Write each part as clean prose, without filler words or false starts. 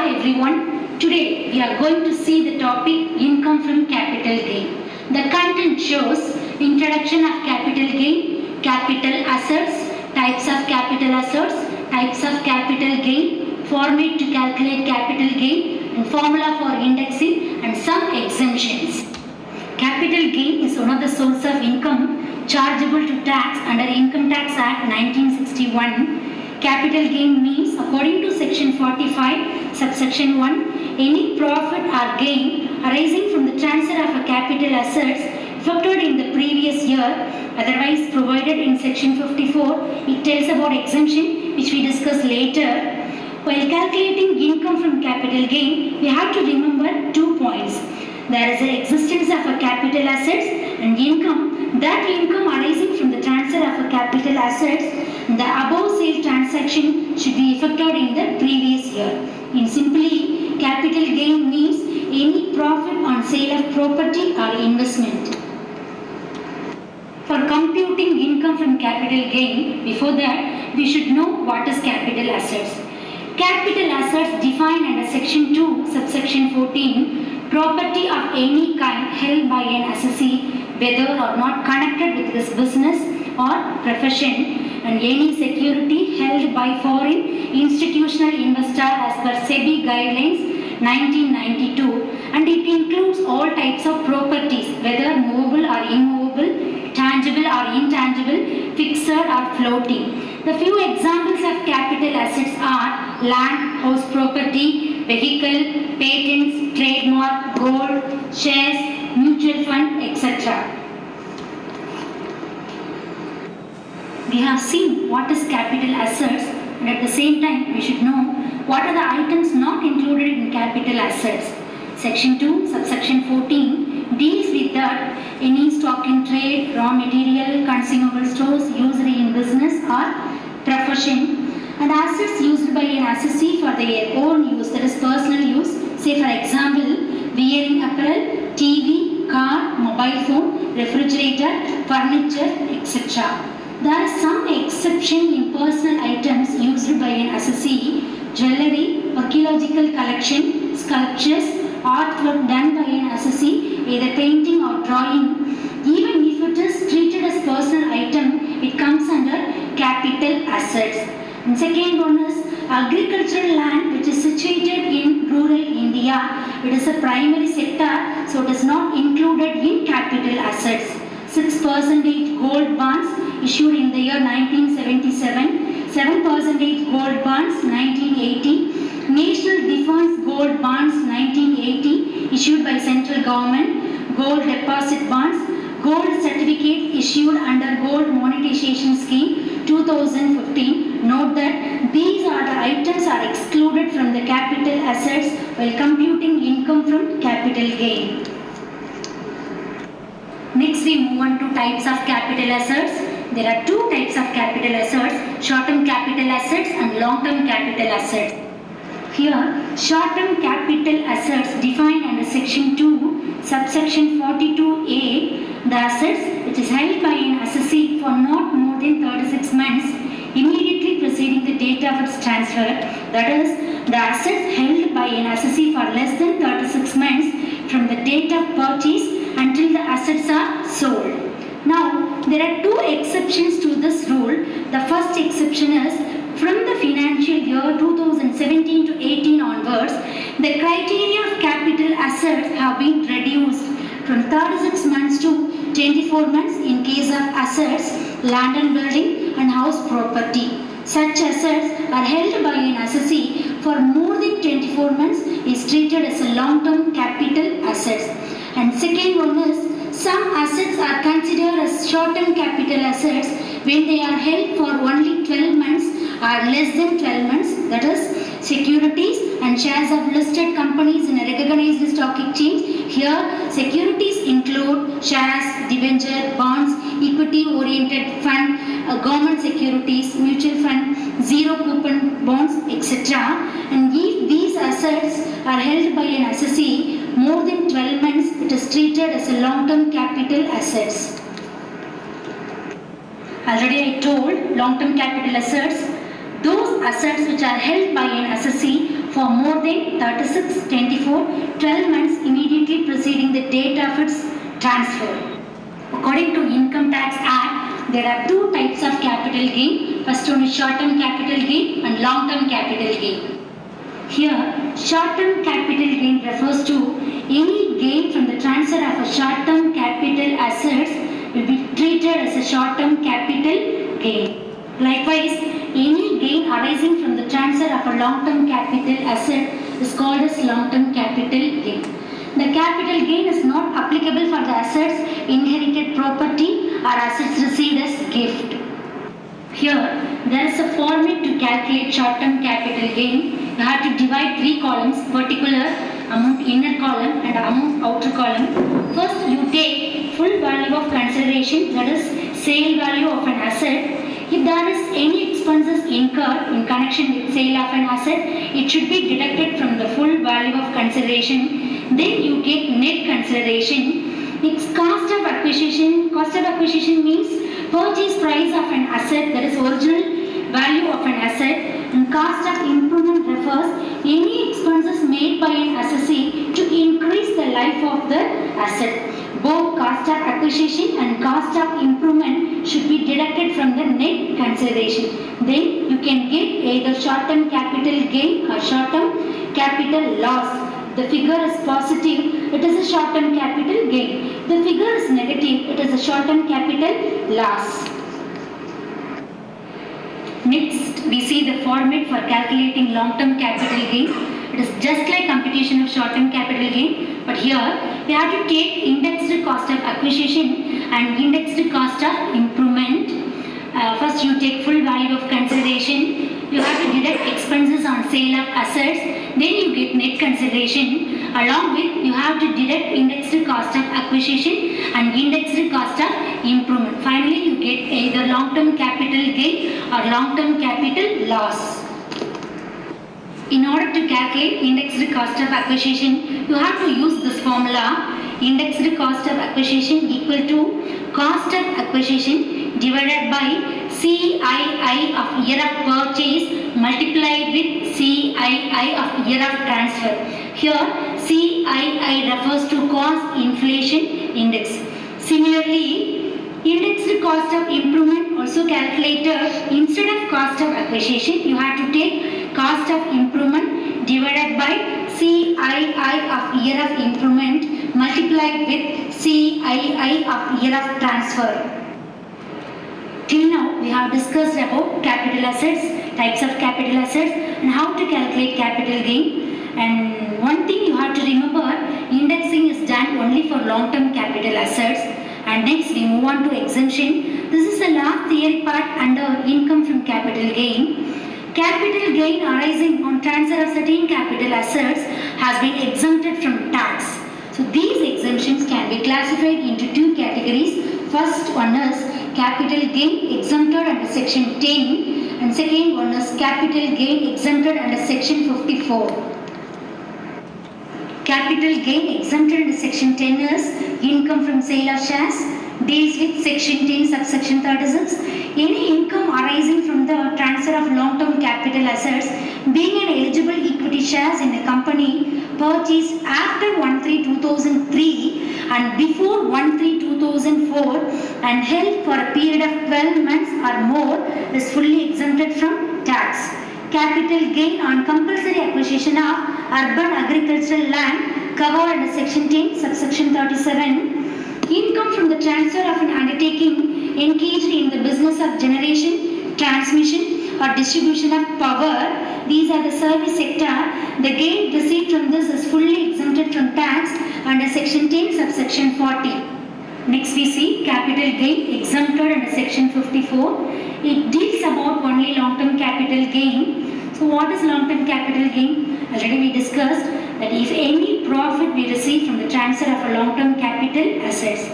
Hi everyone. Today we are going to see the topic income from capital gain. The content shows introduction of capital gain, capital assets, types of capital assets, types of capital gain, format to calculate capital gain, and formula for indexing and some exemptions. Capital gain is one of the sources of income chargeable to tax under Income Tax Act 1961. Capital gain means, according to section 45, subsection 1, any profit or gain arising from the transfer of a capital assets effected in the previous year, otherwise provided in section 54. It tells about exemption, which we discuss later. While calculating income from capital gain, we have to remember 2 points. There is the existence of a capital assets and income. That income arising from the transfer of a capital assets, the above sale transaction should be effected in the previous year. In simply, capital gain means any profit on sale of property or investment. For computing income from capital gain, before that, we should know what is capital assets. Capital assets defined under section 2, subsection 14, property of any kind held by an assessee, whether or not connected with his business or profession, and any security held by foreign institutional investor as per SEBI guidelines 1992, and it includes all types of properties, whether movable or immovable, tangible or intangible, fixed or floating. The few examples of capital assets are land, house property, vehicle, patents, trademark, gold, shares, mutual fund, etc. We have seen what is capital assets, and at the same time we should know what are the items not included in capital assets. Section 2, subsection 14 deals with that any stock in trade, raw material, consumable stores used in business or profession, and assets used by an assessee for their own use, that is personal use. Say for example, wearing apparel, TV, car, mobile phone, refrigerator, furniture, etc. There is some exception in personal items used by an assessee, jewellery, archaeological collection, sculptures, artwork done by an assessee, either painting or drawing. Even if it is treated as personal item, it comes under capital assets. And second one is agricultural land which is situated in rural India. It is a primary sector, so it is not included in capital assets. 6% gold bonds issued in the year 1977, 7% gold bonds 1980, National Defence Gold Bonds 1980 issued by central government, gold deposit bonds, gold certificate issued under gold monetization scheme 2015. Note that these are the items are excluded from the capital assets while computing income from capital gain. Next we move on to types of capital assets. There are two types of capital assets, short-term capital assets and long-term capital assets. Here, short-term capital assets defined under section 2, subsection 42A, the assets which is held by an assessee for not more than 36 months immediately preceding the date of its transfer, that is, the assets held by an assessee for less than 36 months from the date of purchase until the assets are sold. Now, there are two exceptions to this rule. The first exception is from the financial year 2017 to 18 onwards, the criteria of capital assets have been reduced from 36 months to 24 months in case of assets, land and building and house property. Such assets are held by an assessee for more than 24 months is treated as a long-term capital assets. And second one is some assets are considered as short-term capital assets when they are held for only 12 months or less than 12 months, that is securities and shares of listed companies in a recognized stock exchange. Here securities include shares, debenture, bonds, equity-oriented fund, government securities, mutual fund, zero coupon bonds, etc. And if these assets are held by an assessee more than 12 months, it is treated as a long-term capital assets. Already I told long-term capital assets, those assets which are held by an assessee for more than 36, 24, 12 months immediately preceding the date of its transfer. According to Income Tax Act, there are two types of capital gain. First one is short-term capital gain and long-term capital gain. Here, short-term capital gain refers to any gain from the transfer of a short-term capital assets will be treated as a short-term capital gain. Likewise, any gain arising from the transfer of a long-term capital asset is called as long-term capital gain. The capital gain is not applicable for the assets inherited property or assets received as gift. Here, there is a format to calculate short-term capital gain. You have to divide three columns, particular, amount inner column and amount outer column. First, you take full value of consideration, that is sale value of an asset. If there is any expenses incurred in connection with sale of an asset, it should be deducted from the full value of consideration. Then you get net consideration. Its cost of acquisition. Cost of acquisition means purchase price of an asset, that is original value of an asset. And cost of improvement refers any expenses made by an assessee to increase the life of the asset. Both cost of acquisition and cost of improvement should be deducted from the net consideration. Then you can get either short-term capital gain or short-term capital loss. The figure is positive, it is a short-term capital gain. The figure is negative, it is a short-term capital loss. Next, we see the format for calculating long-term capital gain. It is just like computation of short-term capital gain, but here we have to take indexed cost of acquisition and indexed cost of improvement. First, you take full value of consideration. You have to deduct expenses on sale of assets. Then you get net consideration. Along with, you have to deduct indexed cost of acquisition and indexed cost of improvement. Finally, you get either long-term capital gain or long-term capital loss. In order to calculate indexed cost of acquisition, you have to use this formula. Indexed cost of acquisition equal to cost of acquisition divided by CII of year of purchase multiplied with CII of year of transfer. Here, CII refers to cost inflation index. Similarly, indexed cost of improvement also calculated. Instead of cost of acquisition, you have to take cost of improvement divided by CII of year of improvement multiplied with CII of year of transfer. Till now, we have discussed about capital assets, types of capital assets, and how to calculate capital gain. And one thing you have to remember, indexing is done only for long-term capital assets. And next, we move on to exemption. This is the last theory part under income from capital gain. Capital gain arising on transfer of certain capital assets has been exempted from tax. So these exemptions can be classified into two categories. First one is capital gain exempted under section 10 and second one is capital gain exempted under section 54. Capital gain exempted under section 10 is income from sale of shares, deals with section 10 subsection 36. Any income arising from the transfer of long-term capital assets being an eligible equity shares in a company purchased after 1/3/2003 and before 1/3/2004 and held for a period of 12 months or more is fully exempted from tax. Capital gain on compulsory acquisition of urban agricultural land covered under section 10 subsection 37. Income from the transfer of an undertaking engaged in the business of generation, transmission or distribution of power. These are the service sector. The gain received from this is fully exempted from tax under section 10 subsection 40. Next we see capital gain exempted under section 54. It deals about only long-term capital gain. So what is long-term capital gain? Already we discussed that if any profit we receive from the transfer of a long-term capital assets.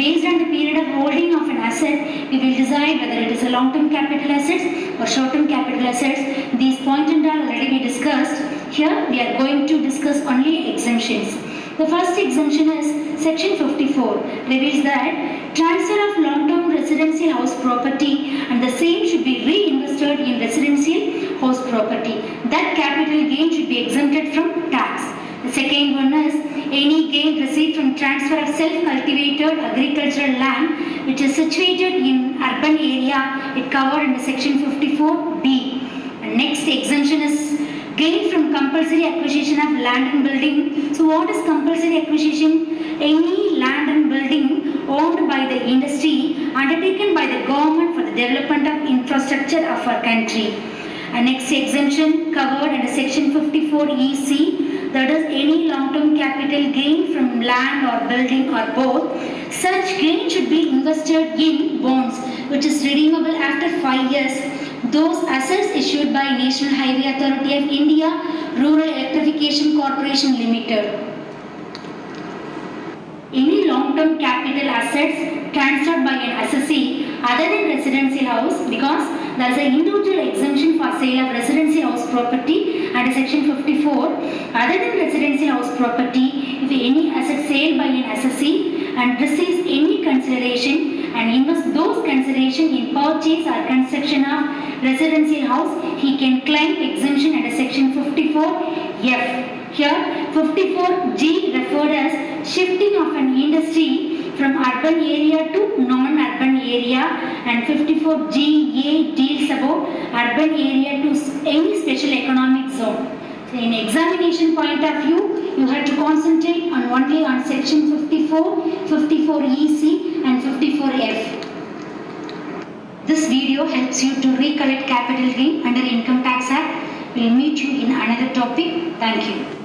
Based on the period of holding of an asset, we will decide whether it is a long-term capital assets or short-term capital assets. These points and all already we discussed. Here we are going to discuss only exemptions. The first exemption is Section 54, reveals that transfer of long-term residential house property and the same should be reinvested in residential house property. That capital gain should be exempted from tax. The second one is any gain received from transfer of self-cultivated agricultural land which is situated in urban area, it covered under Section 54B. And next exemption is gain from compulsory acquisition of land and building. So what is compulsory acquisition? Any land and building owned by the industry undertaken by the government for the development of infrastructure of our country. And next exemption covered under Section 54EC, that is any long-term capital gain from land or building or both. Such gain should be invested in bonds which is redeemable after 5 years. Those assets issued by National Highway Authority of India, Rural Electrification Corporation Limited. Any long-term capital assets transferred by an assessee other than residential house, because there is an individual exemption for sale of residential house property under Section 54. Other than residential house property, if any asset sale by an assessee and receives any consideration and invest those consideration in purchase or construction of residential house, he can claim exemption under Section 54F. Here, 54G referred as shifting of an industry from urban area to non-urban area, and 54GA deals about urban area to any special economic zone. So in examination point of view, you have to concentrate on only on Section 54, 54EC and 54F. This video helps you to recollect capital gain under Income Tax Act. We will meet you in another topic. Thank you.